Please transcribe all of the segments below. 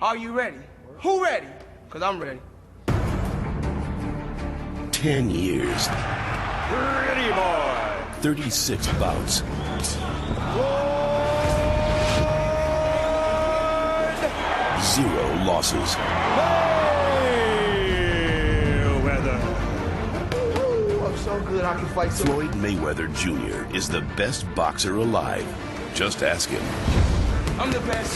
Are you ready? Who ready? Because I'm ready. 10 years. Ready, boy. 36 bouts. Zero losses. Mayweather. I'm so good I can fight so. Floyd Mayweather Jr. is the best boxer alive. Just ask him. I'm the best.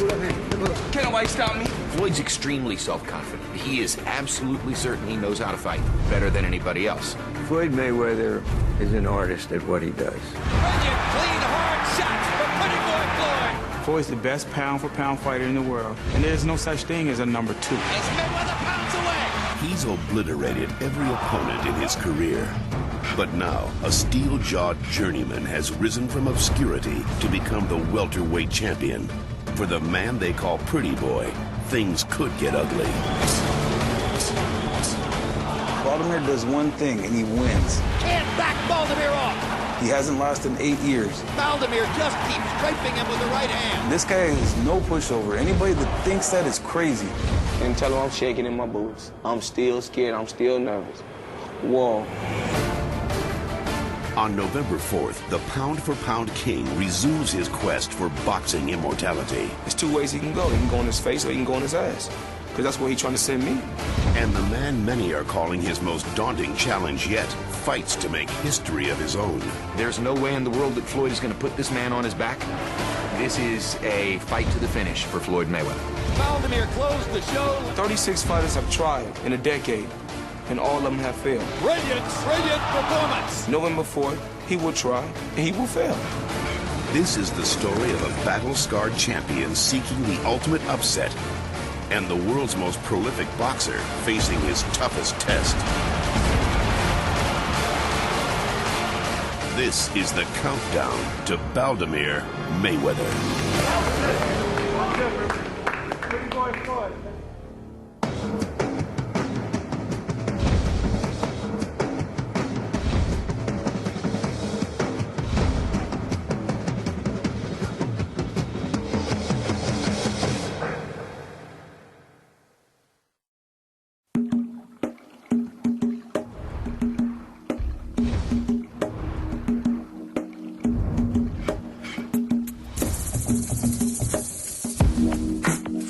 Can't nobody stop me. Floyd's extremely self-confident. He is absolutely certain he knows how to fight better than anybody else. Floyd Mayweather is an artist at what he does. Brilliant, clean, hard shots for Pretty Boy Floyd. Floyd's the best pound-for-pound fighter in the world, and there's no such thing as a number two. As Mayweather pounds away. He's obliterated every opponent in his career. But now, a steel-jawed journeyman has risen from obscurity to become the welterweight champion. For the man they call Pretty Boy, things could get ugly. Baldomir does one thing, and he wins. Can't back Baldomir off. He hasn't lost in 8 years. Baldomir just keeps scraping him with the right hand. This guy is no pushover. Anybody that thinks that is crazy. And tell him I'm shaking in my boots. I'm still scared. I'm still nervous. Whoa. On November 4th, the pound-for-pound king resumes his quest for boxing immortality. There's two ways he can go. He can go in his face or he can go in his ass. Because that's where he's trying to send me. And the man many are calling his most daunting challenge yet fights to make history of his own. There's no way in the world that Floyd is going to put this man on his back. This is a fight to the finish for Floyd Mayweather. Baldomir closed the show. 36 fighters have tried in a decade, and all of them have failed. Brilliant performance. November 4th, he will try, and he will fail. This is the story of a battle-scarred champion seeking the ultimate upset, and the world's most prolific boxer facing his toughest test. This is the countdown to Baldomir Mayweather. Pretty Boy Floyd.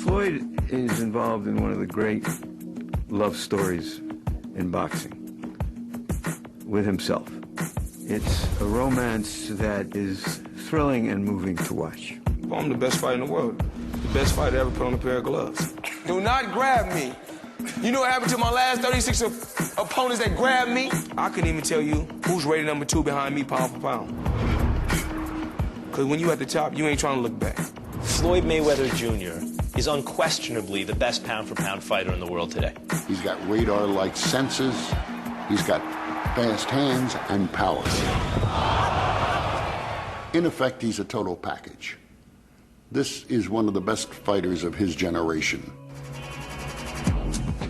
Floyd is involved in one of the great love stories in boxing with himself. It's a romance that is thrilling and moving to watch. I'm the best fighter in the world. The best fighter ever put on a pair of gloves. Do not grab me. You know what happened to my last 36 opponents that grabbed me? I couldn't even tell you who's rated number 2 behind me pound for pound. Because when you at the top, you ain't trying to look back. Floyd Mayweather Jr. is unquestionably the best pound-for-pound fighter in the world today. He's got radar-like senses. He's got fast hands and power. In effect, he's a total package. This is one of the best fighters of his generation.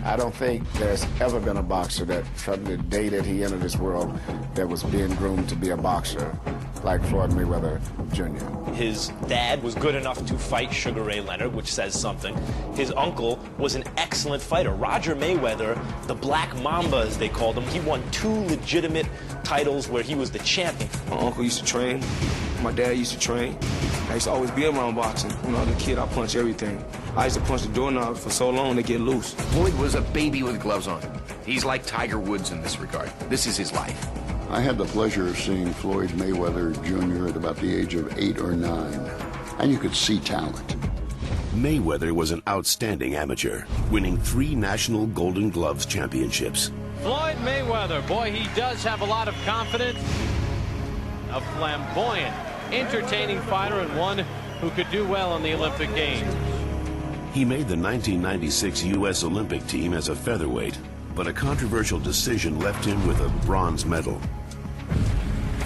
I don't think there's ever been a boxer that, from the day that he entered this world, that was being groomed to be a boxer like Floyd Mayweather Jr. His dad was good enough to fight Sugar Ray Leonard, which says something. His uncle was an excellent fighter. Roger Mayweather, the Black Mamba, as they called him, he won 2 legitimate titles where he was the champion. My uncle used to train. My dad used to train. I used to always be around boxing. When I was a kid, I punched everything. I used to punch the doorknob for so long they get loose. Floyd was a baby with gloves on. He's like Tiger Woods in this regard. This is his life. I had the pleasure of seeing Floyd Mayweather Jr. at about the age of 8 or 9, and you could see talent. Mayweather was an outstanding amateur, winning 3 National Golden Gloves championships. Floyd Mayweather, boy, he does have a lot of confidence. A flamboyant, entertaining fighter and one who could do well in the Olympic Games. He made the 1996 U.S. Olympic team as a featherweight, but a controversial decision left him with a bronze medal.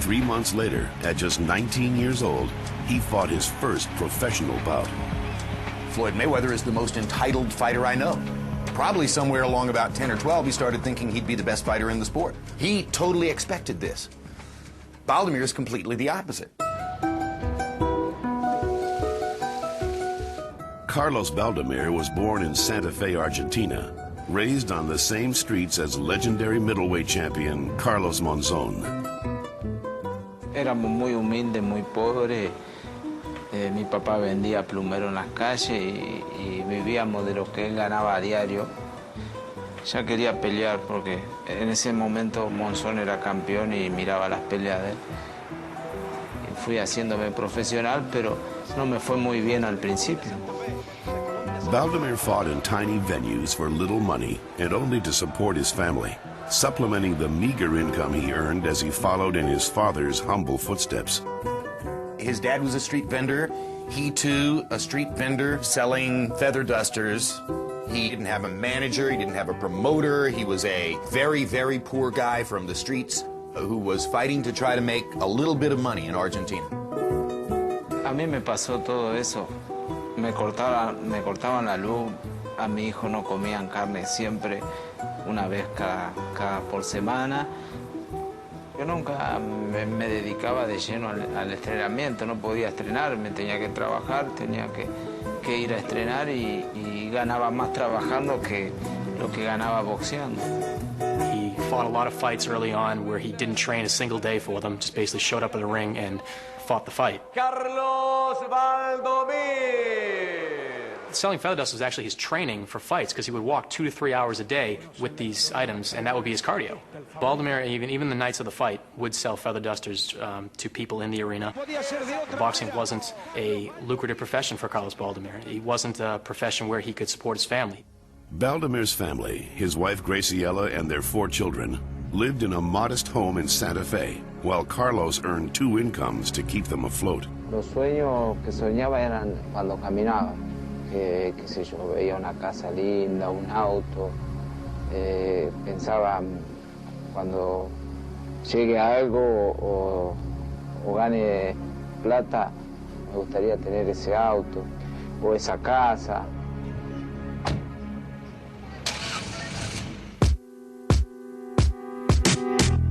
3 months later, at just 19 years old, he fought his first professional bout. Floyd Mayweather is the most entitled fighter I know. Probably somewhere along about 10 or 12, he started thinking he'd be the best fighter in the sport. He totally expected this. Baldomir is completely the opposite. Carlos Baldomir was born in Santa Fe, Argentina, raised on the same streets as legendary middleweight champion Carlos Monzon. Éramos muy humildes, muy pobres. Mi papá vendía plumero en las calles y vivíamos de lo que él ganaba a diario. Ya quería pelear porque en ese momento Monzón era campeón y miraba las peleas de él. Y fui haciéndome profesional, pero no me fue muy bien al principio. Baldomir fought in tiny venues for little money and only to support his family, supplementing the meager income he earned as he followed in his father's humble footsteps. His dad was a street vendor. He, too, a street vendor selling feather dusters. He didn't have a manager. He didn't have a promoter. He was a very, very poor guy from the streets who was fighting to try to make a little bit of money in Argentina. A mí me pasó todo eso. Me cortaban la luz. A mi hijo no comían carne siempre, una vez cada por semana. Yo nunca me dedicaba de lleno al entrenamiento, no podía estrenar, me tenía que trabajar, tenía que ir a estrenar y ganaba más trabajando que lo que ganaba boxeando. He fought a lot of fights early on where he didn't train a single day for them, just basically showed up in the ring and fought the fight. Carlos Baldomir. Selling feather dust was actually his training for fights because he would walk 2 to 3 hours a day with these items, and that would be his cardio. Baldomir, even the nights of the fight, would sell feather dusters to people in the arena. Boxing wasn't a lucrative profession for Carlos Baldomir. It wasn't a profession where he could support his family. Baldomir's family, his wife Graciela and their 4 children, lived in a modest home in Santa Fe, while Carlos earned 2 incomes to keep them afloat. Los sueños que soñaba eran cuando caminaba. Qué sé yo, veía una casa linda, un auto, pensaba cuando llegue a algo o gane plata, me gustaría tener ese auto o esa casa.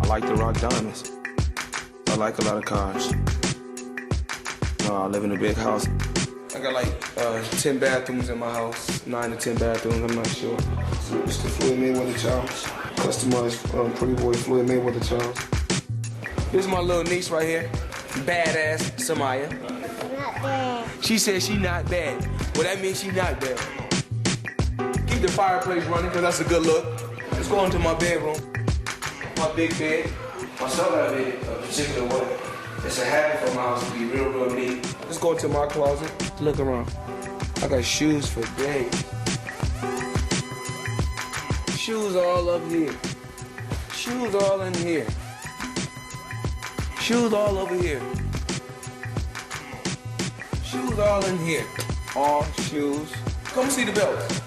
I like to rock diamonds. I like a lot of cars. I live in a big house. I got like 10 bathrooms in my house, 9 to 10 bathrooms, I'm not sure. So it's the Floyd Mayweather Charles, customized pretty boy Floyd Mayweather Charles. Here's my little niece right here, badass Samaya. Not bad. She says she not bad. Well, that means she not bad. Keep the fireplace running, because that's a good look. Let's go into my bedroom. My big bed. My son got it a particular way. It's a habit for my house to be real neat. Let's go into my closet. Look around. I got shoes for days. Shoes all up here. Shoes all in here. Shoes all over here. Shoes all in here. All shoes. Come see the belts.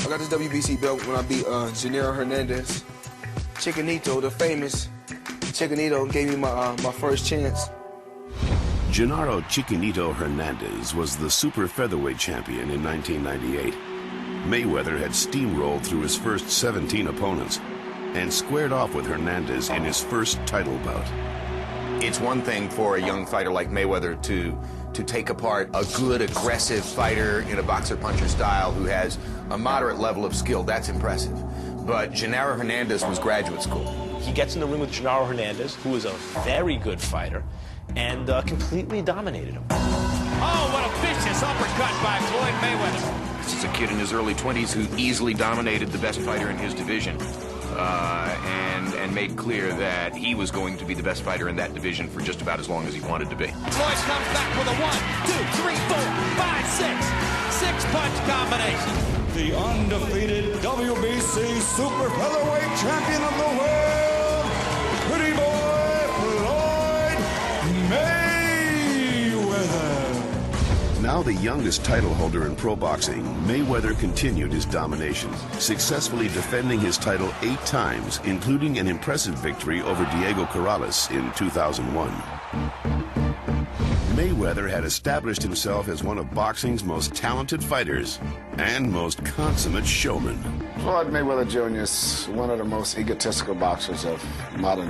I got this WBC belt when I beat Gennaro Hernandez. Chicanito, the famous Chicanito, gave me my first chance. Gennaro Chicanito Hernandez was the super featherweight champion in 1998. Mayweather had steamrolled through his first 17 opponents and squared off with Hernandez in his first title bout. It's one thing for a young fighter like Mayweather to take apart a good, aggressive fighter in a boxer-puncher style who has a moderate level of skill. That's impressive. But Gennaro Hernandez was graduate school. He gets in the ring with Gennaro Hernandez, who is a very good fighter, and completely dominated him. Oh, what a vicious uppercut by Floyd Mayweather. This is a kid in his early 20s who easily dominated the best fighter in his division and made clear that he was going to be the best fighter in that division for just about as long as he wanted to be. Floyd comes back with a 1, 2, 3, 4, 5, 6. 6-punch combination. The undefeated WBC super featherweight champion of the world, pretty boy Floyd Mayweather. Now the youngest title holder in pro boxing, Mayweather continued his domination, successfully defending his title 8 times, including an impressive victory over Diego Corrales in 2001. Mayweather had established himself as one of boxing's most talented fighters and most consummate showmen. Floyd Mayweather Jr. is one of the most egotistical boxers of modern